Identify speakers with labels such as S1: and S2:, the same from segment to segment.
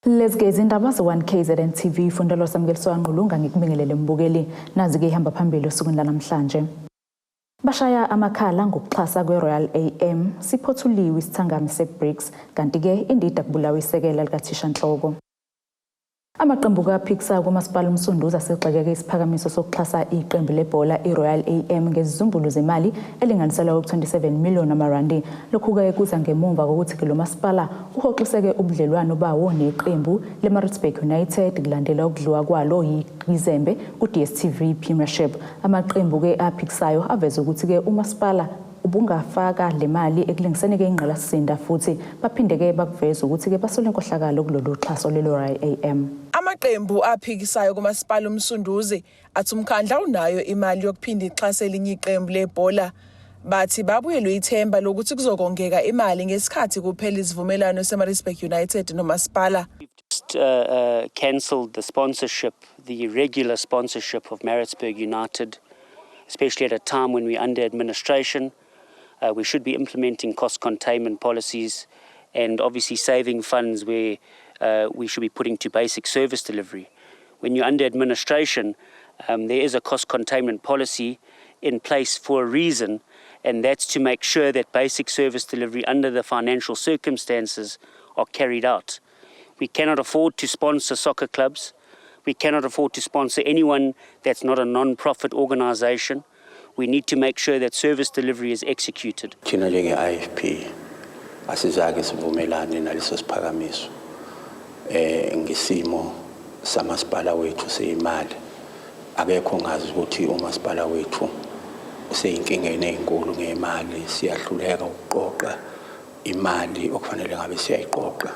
S1: Let's get izindaba ze-1KZNTV fundelo samukeliso nqulunga ngikubingelele mbukeli nazi ke ihamba phambili osukwini namhlanje. Bashaya Amakhala ngokuxhasa kwe-Royal AM siphothuliwe isithangami se-BRICS kanti ke indida kubulawa isekela likathisha nhloko. Amaqembu kaPixar kumasipala umsunduza segxekeke isiphakamiso sokuxhasa iqembu lebhola iRoyal AM ngezizumbulu zemali elinganiselwa ku-27 million amarandi. Lokhu ke kuza ngemumva kokuthi lo masipala uhoxiseke ubudlelwano bawo neqembu leMaritzburg United kulandela ukudliwa kwalo yizembe ku-DStv Premiership. Amaqembu ke aPixar aveza ukuthi ke umasipala ubungafaka le mali ekulingiseni ke ingqalasizinda futhi baphinde ke bakuveza ukuthi ke basole inkohlakalo kulolu xhaso leRoyal AM.
S2: Amaqembu aphikisayo kumasipala umsunduzi athi umkhandla unayo imali yokuphinda ixhasa elinye iqembu lebhola bathi babuyelwe ithemba lokuthi kuzokongeka imali ngesikhathi kuphela isivumelano seMaritzburg United nomasipala.
S3: Cancelled the sponsorship, the regular sponsorship of Maritzburg United, especially at a time when we're under administration. We should be implementing cost containment policies and obviously saving funds where we should be putting to basic service delivery. When you're under administration, there is a cost containment policy in place for a reason, and that's to make sure that basic service delivery under the financial circumstances are carried out. We cannot afford to sponsor soccer clubs. We cannot afford to sponsor anyone that's not a non-profit organisation. We need to make sure that service delivery is executed.
S4: Thina njenge-IFP asizake sivumelane naleso siphakamiso ngesimo samasipala wethu seyimali. Akekho ngazi ukuthi umasipala wethu useyinkingeni ezinkulu ngemali, siyahluleka ukuqoqa imali okufanele ngabe siyayiqoqa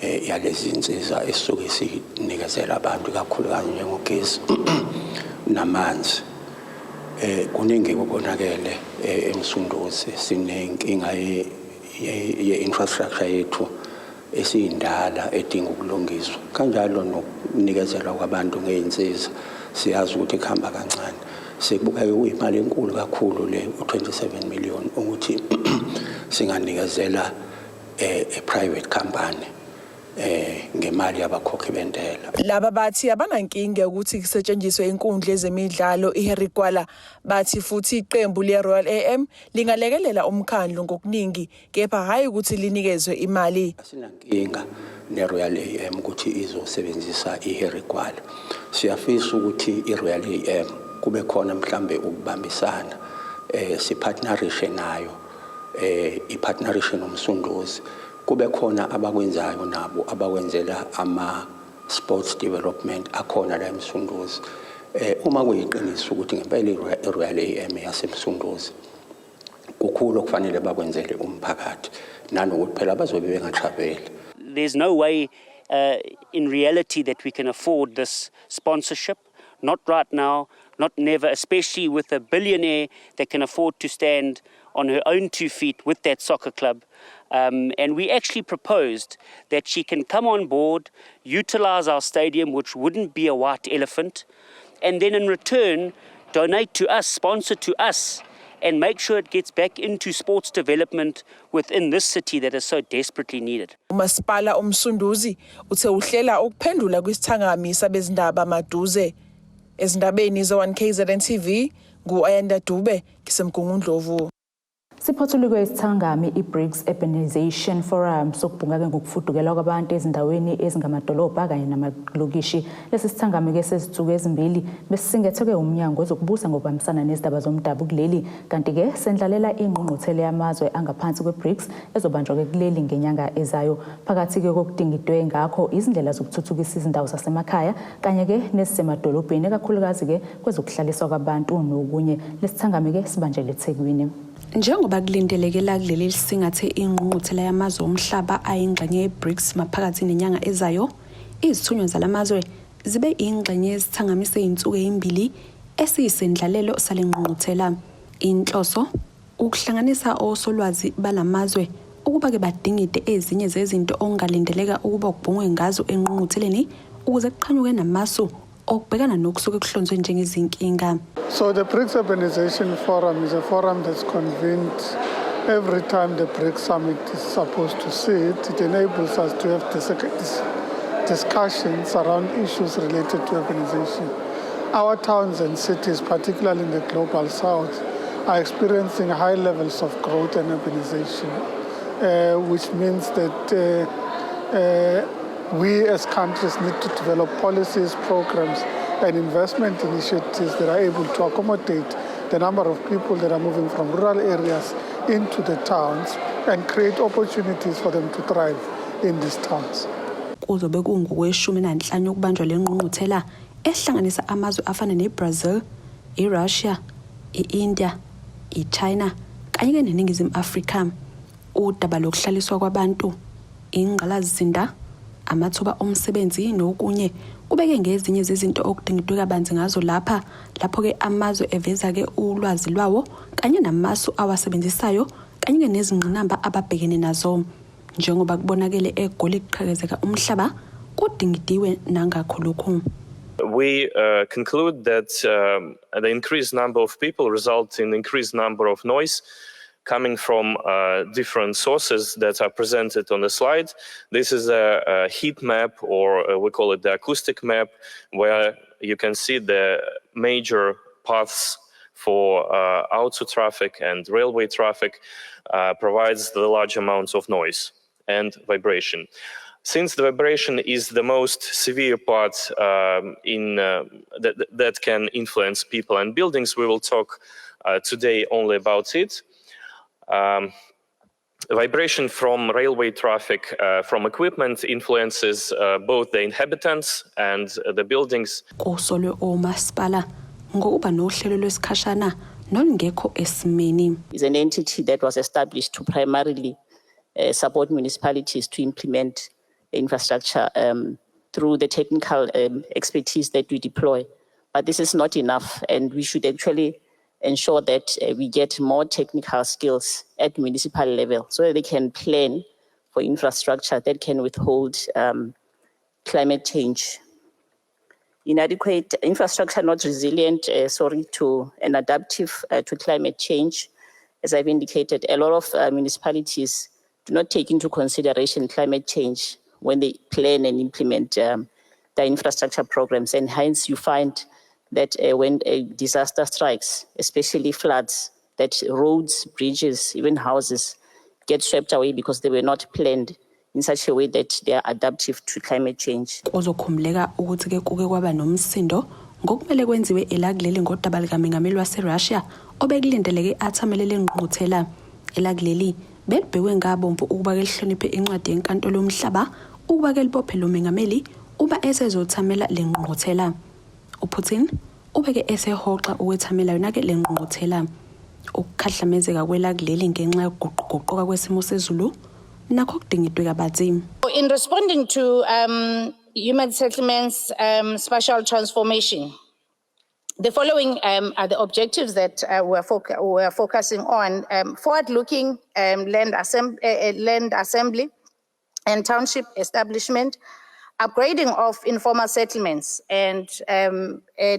S4: yalezi insiza esuke sinikezela abantu kakhulukazi njengogesi namanzi. Kuningi kubonakele emsunduzi, sinenkinga ye-infrastructure yethu esiyindala edinga ukulungiswa. Kanjalo nokunikezela kwabantu ngeinsiza siyazi ukuthi kuhamba kancane. Sikubuka kuyimali enkulu kakhulu le u-27 million ukuthi singanikezela private company ngemali yabakhokhi bentela.
S2: Laba bathi abanankinga ukuthi kusetshenziswe inkundla ezemidlalo iHerigwala bathi futhi iqembu leRoyal AM lingalekelela umkhandlu ngokuningi kepha hayi ukuthi linikezwe imali.
S4: Asinankinga neRoyal AM ukuthi izosebenzisa iHerigwala. Siyafisa ukuthi iRoyal AM kube khona mhlambe ukubambisana sipartnerishe nayo ipartnerishe nomsunduzi. Kube khona abakwenzayo nabo abakwenzela ama-sports development akhona la emsunduzi. Uma kuyiqiniso ukuthi ngempela iRoyal AM yasemsunduzi kukhulu okufanele bakwenzele umphakathi nanokuthi phela bazobe bengatraveli.
S3: There's no way in reality that we can afford this sponsorship. Not right now, not never, especially with a billionaire that can afford to stand on her own 2 feet with that soccer club. And we actually proposed that she can come on board, utilize our stadium, which wouldn't be a white elephant, and then in return, donate to us, sponsor to us, and make sure it gets back into sports development within this city that is so desperately needed.
S2: Umasipala umsunduzi uthe uhlela ukuphendula kwisithangami sabezindaba maduze. Ezindabeni zo-1KZNTV ngu-Ayanda Dube ngisemgungundlovu.
S1: Siphothuliwe isithangami iBRICS Urbanization Forum sokubhungaka ngokufudukela kwabantu ezindaweni ezingamadolobha kanye namalokishi. Lesi sithangami ke sezithuku ezimbili besingetheke umnyango ozokubusa ngokubambisana nezindaba zomdabu kuleli kanti ke sendlalela ingqungquthela yamazwe angaphansi kweBRICS ezobanjwa ke kuleli ngenyanga ezayo. Phakathi ke kokudingidwe ngakho izindlela zokuthuthukisa izindawo zasemakhaya kanye ke nezisemadolobheni kakhulukazi ke kwezokuhlaliswa kwabantu nokunye. Lesithangami ke sibanjele eThekwini.
S5: Njengoba kulindelekela kuleli lisingathe ingqungquthela yamazwe omhlaba ayingxenye yeBRICS maphakathi nenyanga ezayo, izithunywa zalamazwe zibe ingxenye yesithangamise insuku ezimbili esiyisendlalelo salengqungquthela. Inhloso ukuhlanganisa osolwazi balamazwe ukuba ke badingide ezinye zezinto ongalindeleka ukuba kubhungwe ngazo engqungqutheleni ukuze kuqhanyuke namasu okubhekana nokusuke kuhlonzwe njengezinkinga.
S6: So the BRICS Urbanization Forum is a forum that's convened Every time the BRICS Summit is supposed to sit, it enables us to have discussions around issues related to urbanization. Our towns and cities, particularly in the global south, are experiencing high levels of growth and urbanization, which means that we as countries need to develop policies, programs, and investment initiatives that are able to accommodate the number of people that are moving from rural areas into the towns and create opportunities for them to thrive in these towns.
S5: Kuzobe kungokweshumi ukubanjwa lengqungquthela ehlanganisa amazwe afana neBrazil, iRussia, iIndia, iChina kanye neNingizimu Afrika. Udaba lokuhlaliswa kwabantu, ingqalasizinda, amathuba omsebenzi nokunye kubeke ngezinye zezinto okudingidwe kabanzi ngazo lapho ke amazwe eveza ke ulwazi lwawo kanye namasu awasebenzisayo kanye nezingqinamba ababhekene nazo njengoba kubonakele eGoli kuqhakazeka umhlaba kudingidiwe nangakho lokhu.
S7: We conclude that the increased number of people results in increased number of noise coming from different sources that are presented on the slide. This is a heat map, or we call it the acoustic map, where you can see the major paths for auto traffic and railway traffic provides the large amounts of noise and vibration. Since the vibration is the most severe part that can influence people and buildings, we will talk today only about it. Vibration from railway traffic, from equipment, influences both the inhabitants and the buildings.
S5: Kusolwe omasipala ngokuba nohlelo lwesikhashana nolungekho esimeni.
S8: Is an entity that was established to primarily support municipalities to implement infrastructure through the technical expertise that we deploy. But this is not enough, and we should actually ensure that we get more technical skills at municipal level so that they can plan for infrastructure that can withhold climate change. Inadequate infrastructure not resilient, to and adaptive to climate change. As I've indicated, a lot of municipalities do not take into consideration climate change when they plan and implement their infrastructure programs. And hence you find that when a disaster strikes, especially floods, that roads, bridges, even houses get swept away because they were not planned in such a way that they are adaptive to climate change.
S5: Kuzokhumuleka ukuthi ke kuke kwaba nomsindo ngokumele kwenziwe elakuleli ngodaba likaMengameli waseRussia obekulindeleke athamelele ngqungquthela elakuleli belibhekwe ngabomvu ukuba ke lihloniphe incwadi yenkantolo yomhlaba ukuba ke libophe lo mengameli uba esezothamela lengqungquthela. uPutin ubeke esehoxa ukwethamela yona ke lengqungquthela ukukhahlamezeka kwelakuleli ngenxa yokuguquguquka kwesimo sezulu nakho kudingidwe kabanzi.
S9: In responding to human settlements, spatial transformation, the following are the objectives that we're focusing on: forward-looking land assembly and township establishment, upgrading of informal settlements, and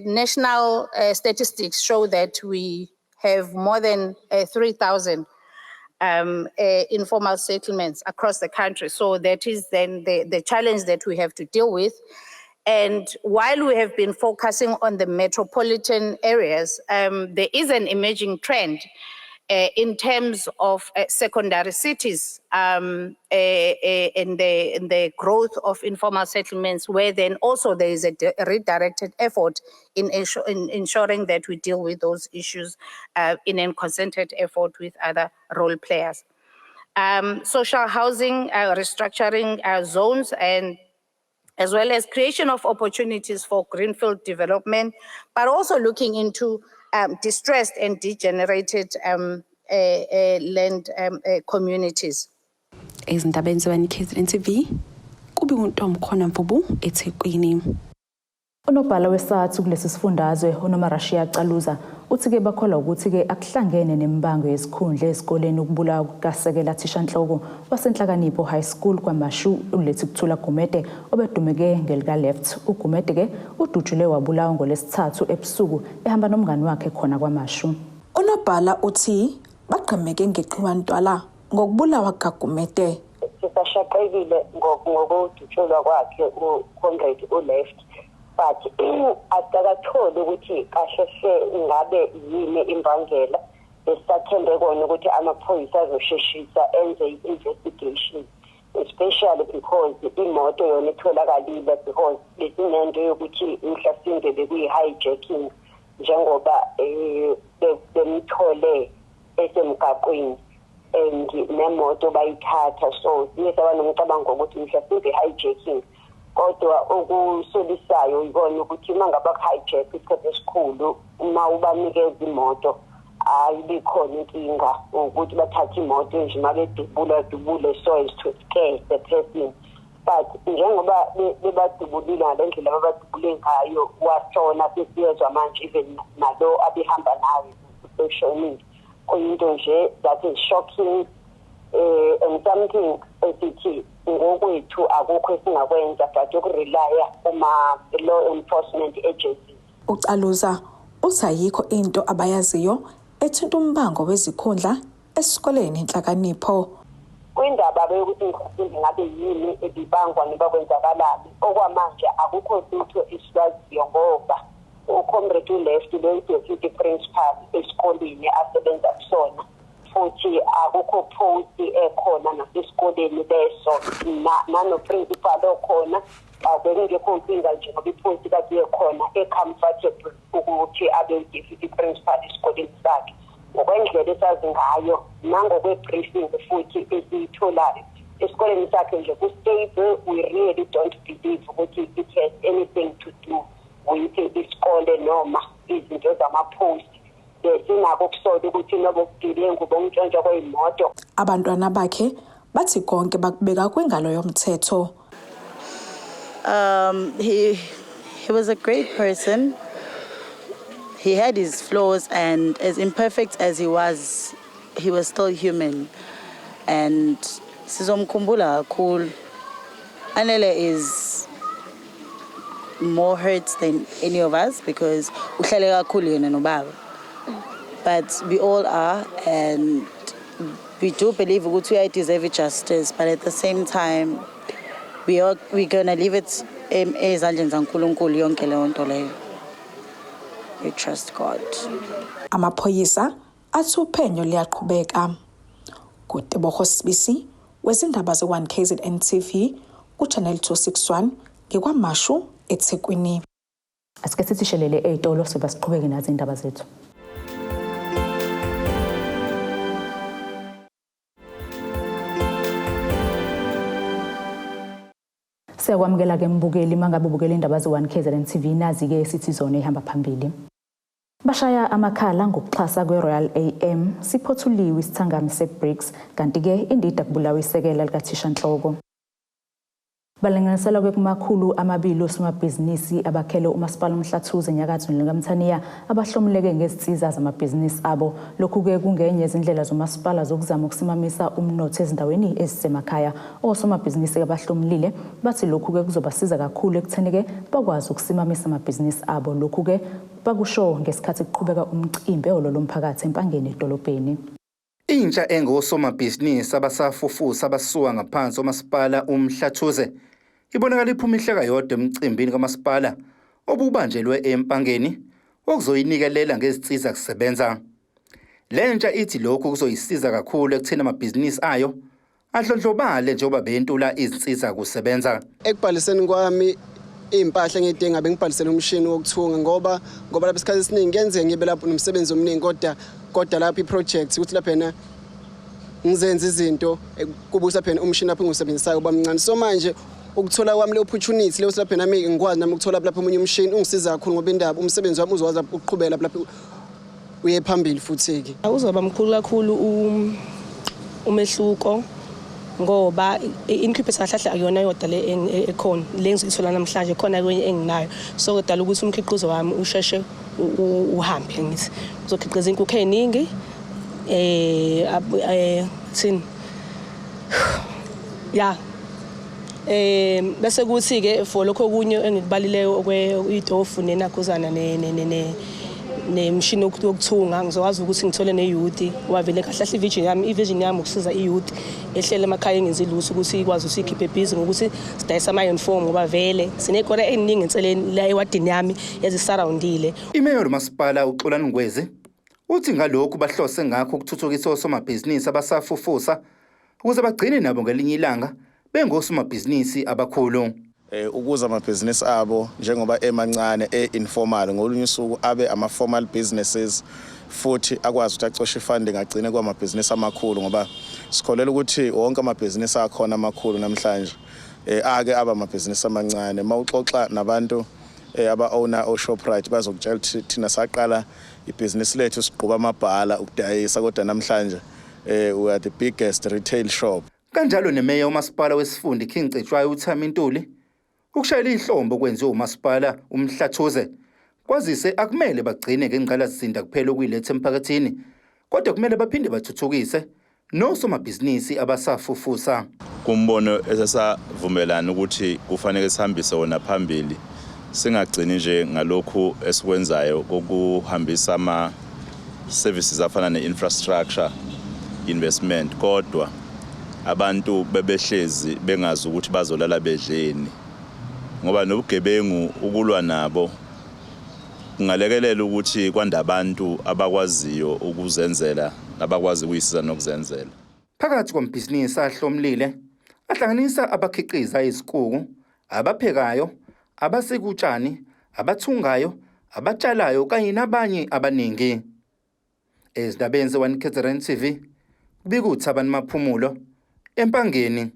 S9: national statistics show that we have more than 3,000 informal settlements across the country. So that is then the challenge that we have to deal with. And while we have been focusing on the metropolitan areas, there is an emerging trend in terms of secondary cities in the growth of informal settlements, where then also there is a redirected effort in ensuring that we deal with those issues in a concerted effort with other role players. Social housing, restructuring zones, and as well as creation of opportunities for greenfield development, but also looking into distressed and degenerated land communities.
S5: Ezindabeni ze-1KZNTV kubi untombi khona mfubu eThekwini.
S1: Unobhala wesathu kulesi sifundazwe uNomarashiya Caluza uthi ke bakholwa ukuthi ke akuhlangene nembango yesikhundla esikoleni ukubulawa kukasekela thishanhloko wasenhlakanipho high school kwaMashu uLethi Kuthula Gumede obedumeke ngelika left. uGumede ke udutshule wabulawa ngolesithathu ebusuku ehamba nomngani wakhe khona kwaMashu.
S10: Unobhala uthi
S5: baqhameke ngeqiwantwala ngokubulawa kagumede.
S10: Sisashaqekile ngokudutshulwa kwakhe uComrade uLeft, but asikatholi ukuthi kahle ngabe yini imbangela. Besathembe kona ukuthi amaphoyisa azosheshisa enze i-investigation, especially because imoto yona itholakalile, because besinento yokuthi mhlasimbe bekuyi-hijacking njengoba bemthole esemgaqweni and nemoto bayithatha. So siye saba nomcabango ukuthi mhlasimbe hijacking, kodwa okusolisayo yibona ukuthi uma ngaba hijack isikhathi esikhulu uma ubanikeza imoto ayibi khona inkinga ukuthi bathathe imoto nje uma bedubule so as to scare the person. But njengoba bebadubulile ngalendlela abadubule ngayo wasona sesiyezwa manje even nalo abehamba nawe social media kuyinto nje that is shocking and something esithi ngokwethu akukho esingakwenza but ukurelya law enforcement agencies.
S5: Ucaluza usayikho into abayaziyo ethinta umbango wezikhundla esikoleni enhlakanipho.
S10: Kwindaba beyokuthi ngikho ngabe yini ebibangwa nibakwenzakalani okwamanje akukho lutho esilaziyo ngoba uComrade uLeft lo-deputy principal esikoleni asebenza kusona, futhi akukho post ekhona nasesikoleni leso nanoprincipal okhona bekungekho nkinga nje ngoba ipost kade ekhona e-comfortable ukuthi abe deputy principal esikoleni sakhe ngokwendlela esazi ngayo nangokwe-briefing futhi esiyitholayo esikoleni sakhe nje ku-stable. We really don't believe ukuthi it has anything to do with isikole noma izinto zama-post. Besinako ukusola ukuthi nobobugebengu bomntshontsho kweyimoto.
S5: Abantwana bakhe bathi konke bakubeka kwingalo yomthetho.
S11: He was a great person. He had his flaws, and as imperfect as he was still human. And sizomkhumbula kakhulu. Anele is more hurt than any of us because uhlale kakhulu yena nobaba. But we all are, and we do believe we deserve justice. But at the same time, we're gonna leave it ezandleni zaNkulunkulu yonke leyo nto leyo. We trust God.
S5: Amaphoyisa athi uphenyo liyaqhubeka. Kuteboho Sibisi wezindaba ze1KZNTV kuchannel 261 ngekwaMashu eThekwini.
S1: Asike sithishelele ezitolo soba siqhubeke nazo indaba zethu. Siyakwamukela ke mbukeli mangabe ubukela indaba ze1KZNTV nazi ke sithi zona ehamba phambili. Bashaya Amakhala ngokuxhasa kweRoyal AM siphothuliwe isithangami seBRICS kanti ke indida kubulawa isekela likaThishanhloko. Balenganisela kwekumakhulu amabili osomabhizinisi abakhele umasipala uMhlathuze enyakatho neLingamthaniya abahlomuleke ngezinsiza zamabhizinisi abo. Lokhu ke kungenye izindlela zomasipala zokuzama ukusimamisa umnotho ezindaweni ezisemakhaya. Osomabhizinisi abahlomulile bathi lokhu ke kuzobasiza kakhulu ekuthenike bakwazi ukusimamisa amabhizinisi abo. Lokhu ke bakusho ngesikhathi kuqhubeka umcimbi ololomphakathi empangeni edolobheni.
S12: Intsha engosomabhizinisi abasafufusa abasuka ngaphansi omasipala uMhlathuze ibonakala iphuma ihleka yodwa emcimbini kamasipala obubanjelwe empangeni okuzoyinikelela ngezinsiza kusebenza. Lentsha ithi lokhu kuzoyisiza kakhulu ekuthena amabhizinisi ayo ahlonhlobale njengoba bentula izinsiza kusebenza.
S13: Ekubhaliseni kwami impahla ngidinga bengibhalisela umshini wokuthunga ngoba lapha isikhathi esiningi ngenzeke ngibe lapho nomsebenzi omningi kodwa lapha iproject ukuthi lapha yena ngizenza izinto kubusa phela umshini lapho engisebenzisayo ubamncane. So manje ukuthola kwami le opportunity leyo lapha nami ngikwazi nami ukuthola lapha omunye umshini ungisiza kakhulu ngoba indaba umsebenzi wami uzokwazi ukuqhubela lapha uye phambili futhi ke.
S14: Uzoba mkhulu kakhulu umehluko ngoba incubator hlahla akuyona yodwa le ekhona le ngizithola namhlanje khona kwenye enginayo. So kodwa ukuthi umkhiqizo wami usheshe uhambe ngithi uzokhiqiza inkukhu eziningi thini ya bese kuthi ke for lokho kunye engikubalileyo okweitofu nenakhuzana nemshini yokuthunga ngizokwazi ukuthi ngithole neyouth wavele kahlahle ivision yami ukusiza iyouth ehlele emakhaya engenzi lutho ukuthi ikwazi ukuthi ikhiphe busy ngokuthi sidayisa ama uniform ngoba vele sinekora eningi enseleni la ewadini yami ezisurroundile.
S12: Imayor Masipala uXolani Ngwezi uthi ngalokhu bahlose ngakho ukuthuthukisa osomabhizinisi abasafufusa ukuze bagcine nabo ngelinye ilanga bengosomabhizinisi abakhulu.
S15: Ukuze amabhizinisi abo njengoba emancane informal ngolunye usuku abe ama formal businesses futhi akwazi ukuthi acoshe funding agcine kwamabhizinisi amakhulu ngoba sikholela ukuthi wonke amabhizinisi akhona amakhulu namhlanje ake aba amabhizinisi amancane. Mawuxoxa nabantu aba-owner o-Shoprite bazokutshela ukuthi thina saqala ibhizinisi lethu siqhuba amabhala ukudayisa kodwa namhlanje we are the biggest retail shop.
S12: Kanjalo nemeya uMasipala wesifunda King Cetshwayo uThami Ntuli ukushayela ihlombo kwenziwa uMasipala uMhlathuze kwazise akumele bagcine ngengqalasizinda kuphela okuyilethe emphakathini kodwa kumele baphinde bathuthukise nosomabhizinisi abasafufusa.
S16: Kumbono esasavumelana ukuthi kufanele sihambise wona phambili singagcini nje ngalokhu esikwenzayo kokuhambisa ama services afana ne-infrastructure investment kodwa abantu bebehlezi bengazi ukuthi bazolala bedleni ngoba nobugebengu ukulwa nabo ngalekelela ukuthi kwanda abantu abakwaziyo ukuzenzela abakwazi ukuyisiza nokuzenzela.
S12: Phakathi kwamabhizinisi ahlomlile ahlanganisa abakhiqiza izikuku, abaphekayo, abasekutshani, abathungayo, abatshalayo kanye nabanye abaningi. Ezindabeni ze-1KZNTV kubikuThabani Maphumulo eMpangeni.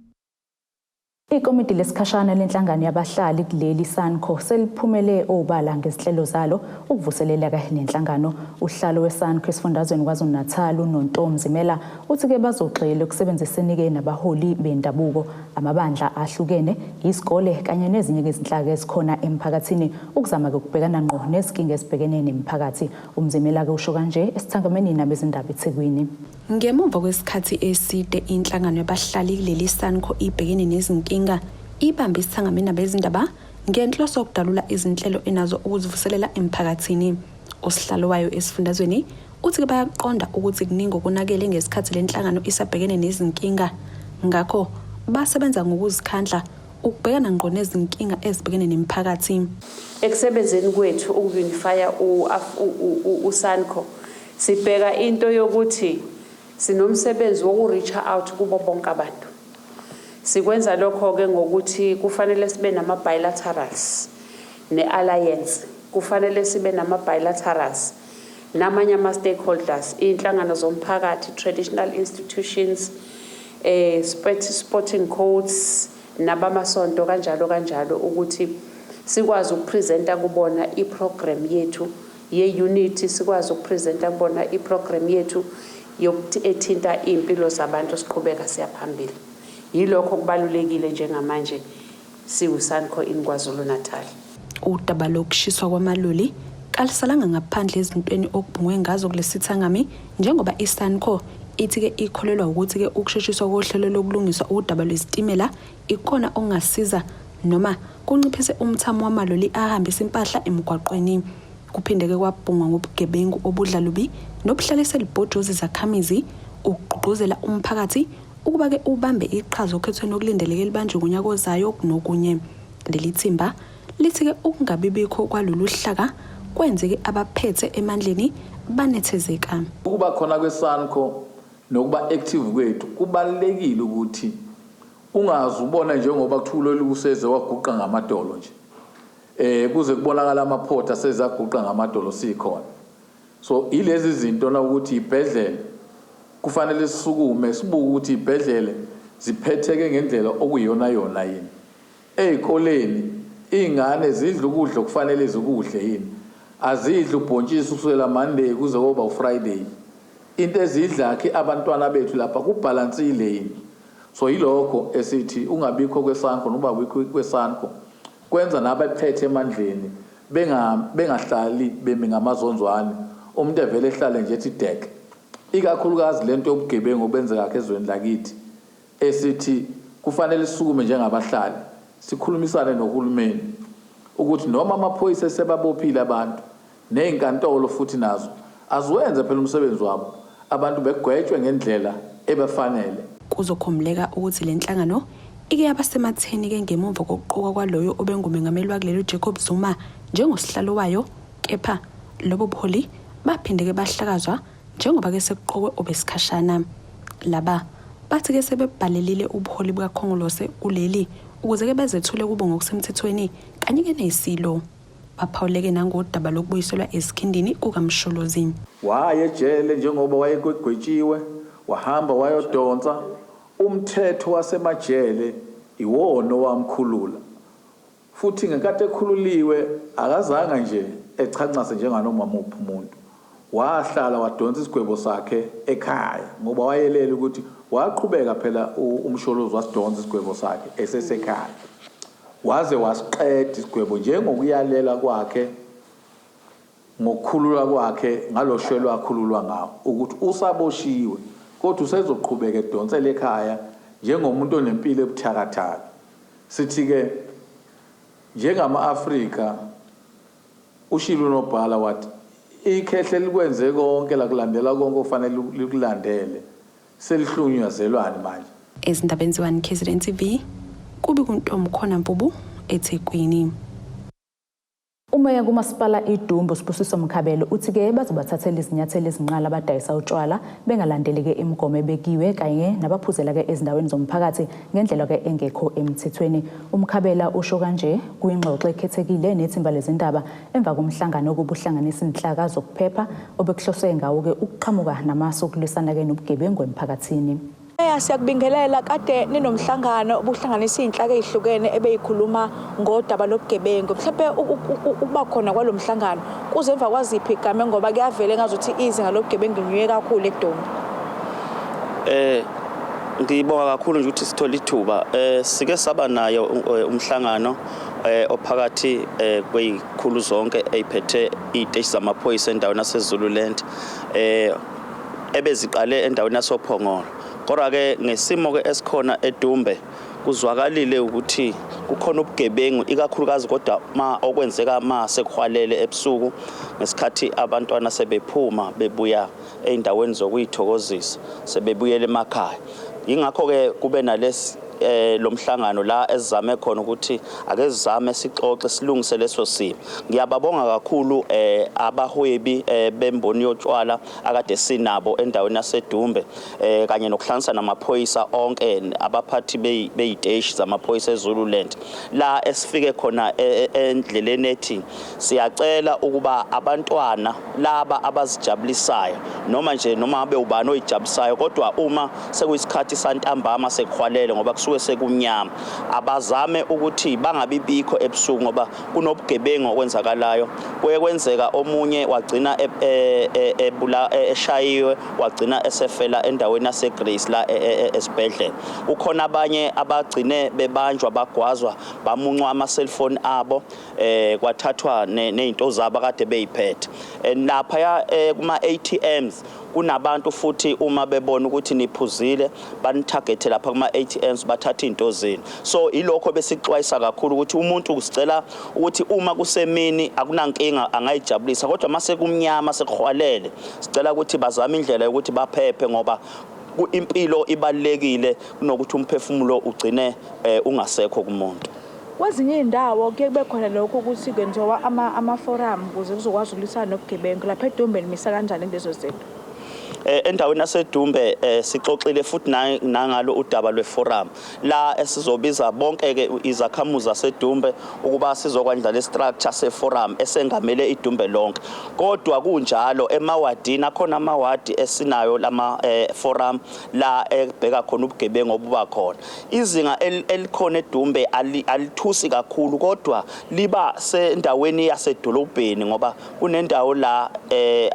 S1: Ikomiti lesikhashana lenhlangano yabahlali kuleli SANCO seliphumele obala ngezinhlelo zalo ukuvuseleleka nenhlangano. Uhlalo weSANCO esifundazweni KwaZulu-Natal uNontombi Zimela uthi ke bazogxila ukusebenziseni ke nabaholi bendabuko, amabandla ahlukene, isikole kanye nezinye izinhlaka ezikhona emphakathini ukuzama ukubhekana ngqo nezinkinga ezibhekene nemphakathi. UMzimela ke usho kanje esithangameni nabezindaba eThekwini.
S5: Ngemuva kwesikhathi eside inhlangano yabahlali kuleli SANCO ibhekene nezinkinga ibambe isithangameni nabezindaba ngenhloso yokudalula izinhlelo enazo ukuzivuselela emphakathini. Osihlalo wayo esifundazweni uthi ke bayaqonda ukuthi kuningi okunakele ngesikhathi lenhlangano isabhekene nezinkinga ngakho basebenza ngokuzikhandla ukubhekana ngqo nezinkinga ezibhekene nemphakathi.
S17: Ekusebenzeni kwethu ukunifya uSANCO sibheka into yokuthi sinomsebenzi wokureach out kubo bonke abantu. Sikwenza lokho ke ngokuthi kufanele sibe nama bilaterals nealliance, kufanele sibe nama bilaterals namanye ama stakeholders, inhlangano zomphakathi, traditional institutions, sporting codes nabamasonto kanjalo ukuthi sikwazi ukupresenta kubona iprogram yethu ye-unity, sikwazi ukupresenta kubona iprogram yethu yokuthi ethinta impilo zabantu siqhubeka siyaphambili. Yilokho kubalulekile njengamanje siuSANCO in KwaZulu-Natal.
S5: Udaba lokushiswa kwamaloli kalisalanga ngaphandle ezintweni okubhungwe ngazo kulesithangami njengoba iSANCO ithi ke ikholelwa ukuthi ke ukusheshiswa kohlelo lokulungiswa udaba lwezitimela ikona ongasiza noma kunciphise umthamo wamaloli ahambisa impahla emgwaqweni. Kuphinde ke kwabhungwa ngobugebengu obudlalubi nobuhlalise libhojozi zakhamizi ukugqugquzela umphakathi ukuba ke ubambe iqhaza okhethweni okulindeleke libanjwe kunyaka ozayo nokunye. Leli thimba lithi ke ukungabibikho kwalolu hlaka kwenzeke abaphethe emandleni banethezeka.
S18: Ukuba khona kweSANCO nokuba active kwethu kubalekile ukuthi ungazi ubona njengoba kuthulo likuseze waguqa ngamadolo nje. Kuze kubonakala amaphotha sezaguqa ngamadolo sikhona. So ilezi zinto na ukuthi ibhedlela kufanele sisukume sibuke ukuthi ibhedlela ziphetheke ngendlela okuyiyona yona yini. Ezikoleni ingane zidla ukudla kufanele zikudle yini. Azidla ubhontshisi kusukela Monday kuze kuba uFriday. Into ezidla ke abantwana bethu lapha kubalansile yini. So yilokho esithi ungabikho kweSANCO noba kweSANCO kwenza nabaphethe emandleni bengahlali bemi ngamazonzwane umuntu evele ehlale nje ethi dek. Ikakhulukazi lento yobugebengu obenzeka ezweni lakithi esithi kufanele sisukume njengabahlali sikhulumisane nohulumeni ukuthi noma amaphoyisa sebabophile abantu nezinkantolo futhi nazo aziwenze phela umsebenzi wabo abantu begwetshwe ngendlela ebafanele.
S5: Kuzokhomleka ukuthi le nhlangano ike yabasematheni ke ngemuva kokuqoka kwaloyo obengumengameli wakulelo Jacob Zuma njengosihlalo wayo, kepha lobo buholi baphinde ke bahlakazwa njengoba ke sekuqokwe obesikhashana. Laba bathi ke sebebhalelile ubuholi bukaKhongolose kuleli ukuze ke bezethule kubo ngokusemthethweni kanye ke nesilo. Baphawuleke nangodaba lokubuyiselwa esikhindini kukaMsholozi.
S18: Waye ejele njengoba wayegwetshiwe, wahamba wayodonsa. Umthetho wasemajele iwona owamkhulula. Futhi ngenkathi ekhululiwe akazanga nje echancaze njenganoma muphi umuntu. Wahlala wadonsa isigwebo sakhe ekhaya ngoba wayelela ukuthi waqhubeka phela uMsholozi wasidonsa isigwebo sakhe esesekhaya. Waze wasiqeda isigwebo njengokuyalela kwakhe ngokukhulula kwakhe ngalohlelo akhululwa ngawo ukuthi usaboshiwe kodwa usezoqhubeka edonsela ekhaya njengomuntu onempilo ebuthakathaka. Sithi ke njengama-Afrika ushilo nobhala wathi ikhehle likwenze konke la kulandela konke ofanele likulandele selihlunywazelwane manje.
S5: Ezindabeni ze-1KZNTV kubi kuntombi khona Mpubu eThekwini.
S1: Umeya kumasipala iDumbu Sibusiso Mkhabelo uthi ke bazobathathela izinyathelo ezinqala abadayisa utshwala bengalandeleke imigomo ebekiwe kanye nabaphuzela ke ezindaweni zomphakathi ngendlela ke engekho emthethweni. Umkhabela usho kanje kuyingxoxo ekhethekile nethimba lezindaba emva komhlangano okubuhlanganisa inhlaka zokuphepha obekuhloswe ngawo ke ukuqhamuka namasu okulisana ke nobugebengu emphakathini.
S19: Siyakubingelela kade ninomhlangano obuhlanganisa izinhlaka ezihlukene ebeyikhuluma ngodaba lobugebengu. Mhlawumbe ukuba khona kwalomhlangano kuzemva kwaziphi igama ngoba kuyavela ngazuthi izinga lobugebengu linyuke kakhulu eDumbu.
S20: Ngibonga kakhulu nje ukuthi sithola ithuba. Sike saba nayo umhlangano ophakathi kwezikhulu zonke eziphethe iziteshi zamaphoyisa endaweni yaseZululand ebeziqale endaweni yasoPhongolo. Kodwa ke ngesimo ke esikhona eDumbe kuzwakalile ukuthi kukhona ubugebengu ikakhulukazi kodwa okwenzeka sekuhwalele ebusuku ngesikhathi abantwana sebephuma bebuya eindaweni zokuyithokozisa sebebuyele emakhaya. Ingakho ke kube nalesi lomhlangano la esizame khona ukuthi ake sizame sixoxe silungise leso simo. Ngiyababonga kakhulu abahwebi bemboni yotshwala akade sinabo endaweni yaseDumbe kanye nokuhlanganisa namaphoyisa onke abaphathi beyiteshi zamaphoyisa eZululand la esifike khona endleleni ethi siyacela ukuba abantwana laba abazijabulisayo noma abe ubani oyijabulisayo kodwa uma sekuyisikhathi santambama sekuhwalele ngoba kusuke sekumnyama abazame ukuthi bangabibikho ebusuku ngoba kunobugebengu okwenzakalayo kwenzeka omunye wagcina eshayiwe wagcina esefela endaweni yaseGrace la esibhedlela. Ukhona abanye abagcine bebanjwa bagwazwa bamuncwa ama-cellphone abo kwathathwa nezinto zabo kade beyiphethe lapha kuma-ATMs kunabantu futhi uma bebona ukuthi niphuzile banithargete lapha kuma-ATMs bathatha izinto zenu. So ilokho besixwayisa kakhulu ukuthi umuntu usicela ukuthi uma kusemini akunankinga angayijabulisa kodwa mase kumnyama sekuhwalele sicela ukuthi bazame indlela yokuthi baphephe ngoba impilo ibalekile kunokuthi umphefumulo ugcine ungasekho kumuntu.
S19: Kwezinye indawo kuye kube khona lokho ukuthi kwenziwa ama-forum ukuze kuzokwazi ukulwisana nobugebengu. Lapha eDumbe nimisa kanjani lezo zinto?
S20: Endaweni yaseDumbe sixoxile futhi nangalo udaba lweforum la esizobiza bonke ke izakhamuzi zaseDumbe ukuba sizokwandla lestructure seforum esengamele iDumbe lonke. Kodwa kunjalo emawadini akhona amawadi esinayo lama forum la ebheka khona ubugebengu obuba khona. Izinga elikhona eDumbe alithusi kakhulu kodwa liba sendaweni yasedolobheni ngoba kunendawo la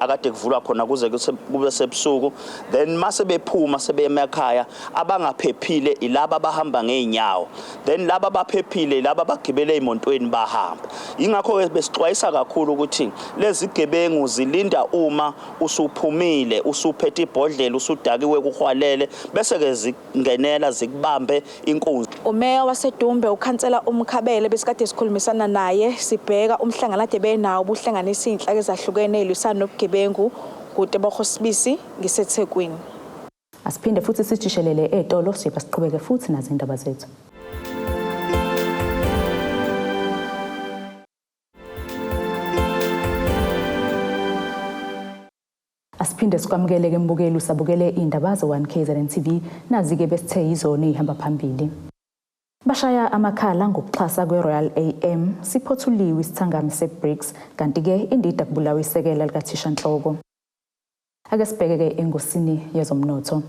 S20: akade kuvulwa khona kuze kube ebusuku then mase bephuma sebe emakhaya abangaphephile ilaba abahamba ngeenyawo then laba abaphephile laba abagibele emontweni bahamba ingakho ke besixwayisa kakhulu ukuthi lezi gebengu zilinda uma usuphumile usuphethe ibhodlela usudakiwe kuhwalele bese ke zingenela zikubambe inkunzi.
S19: Umeya waseDumbe ukhansela uMkhabele besikade sikhulumisana naye sibheka umhlangano ade benawo ubuhlanganisa inhlaka ezahlukene elwisana nobugebengu kude bokhosibisi ngiseThekwini.
S1: Asiphinde futhi sijishelele etolo siba siqhubeke futhi nazo indaba zethu. Asiphinde sikwamukele ke mbukeli usabukele indaba ze-1KZNTV nazi-ke besithe yizona ihamba phambili. Bashaya Amakhala ngokuxhasa kwe-Royal AM siphothuliwe isithangami se-BRICS kanti-ke indida kubulawa isekela likathishanhloko. Ake sibheke-ke engosini yezomnotho.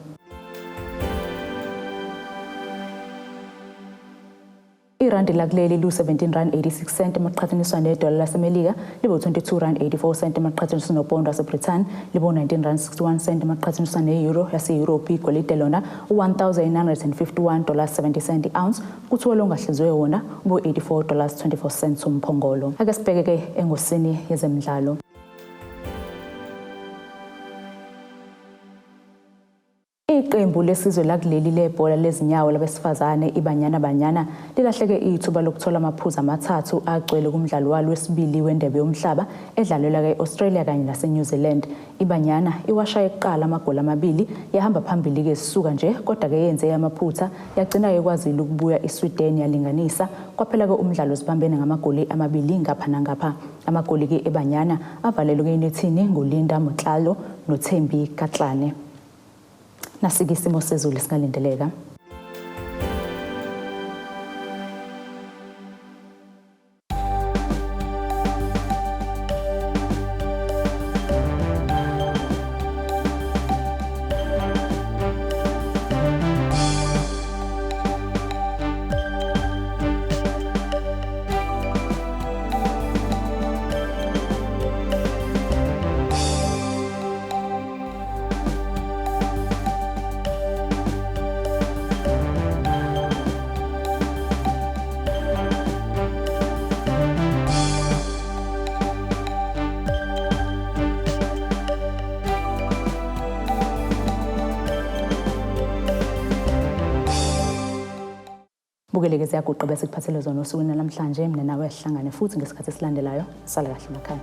S1: Irandi lakuleli lu-17.86 emaqhathaniswa nedola laseMelika libo 22.84 emaqhathaniswa nopondo waseBrithani libo 19.61 emaqhathaniswa ne-euro yase-Europe igolide lona $1,951.70 ounce kuthiwa ongahlinzwe wona ubo $84.24 umphongolo. Ake sibheke-ke engosini yezemidlalo. Iqembu lesizwe lakuleli lebhola lezinyawo labesifazane iBanyana lilahleke ithuba lokuthola amaphuzu amathathu agcwele kumdlalo walo wesibili wendebe yomhlaba edlalelwa ke-Australia kanye naseNew Zealand. iBanyana iwashaya eqala amagoli amabili yahamba phambili ke sisuka nje kodwa ke yenze amaphutha yagcina ekwazile ukubuya eSweden yalinganisa kwaphela ke umdlalo sibambene ngamagoli amabili ngapha nangapha. Amagoli ke eBanyana avalelwe ke inethini ngoLinda Motlalo noThembi Katlane. Nasike isimo sezulu singalindeleka. Bukeleke siyaguqa bese kuphathele zona osukwini namhlanje mina nawe sihlangane futhi ngesikhathi esilandelayo. Sala kahle emakhaya.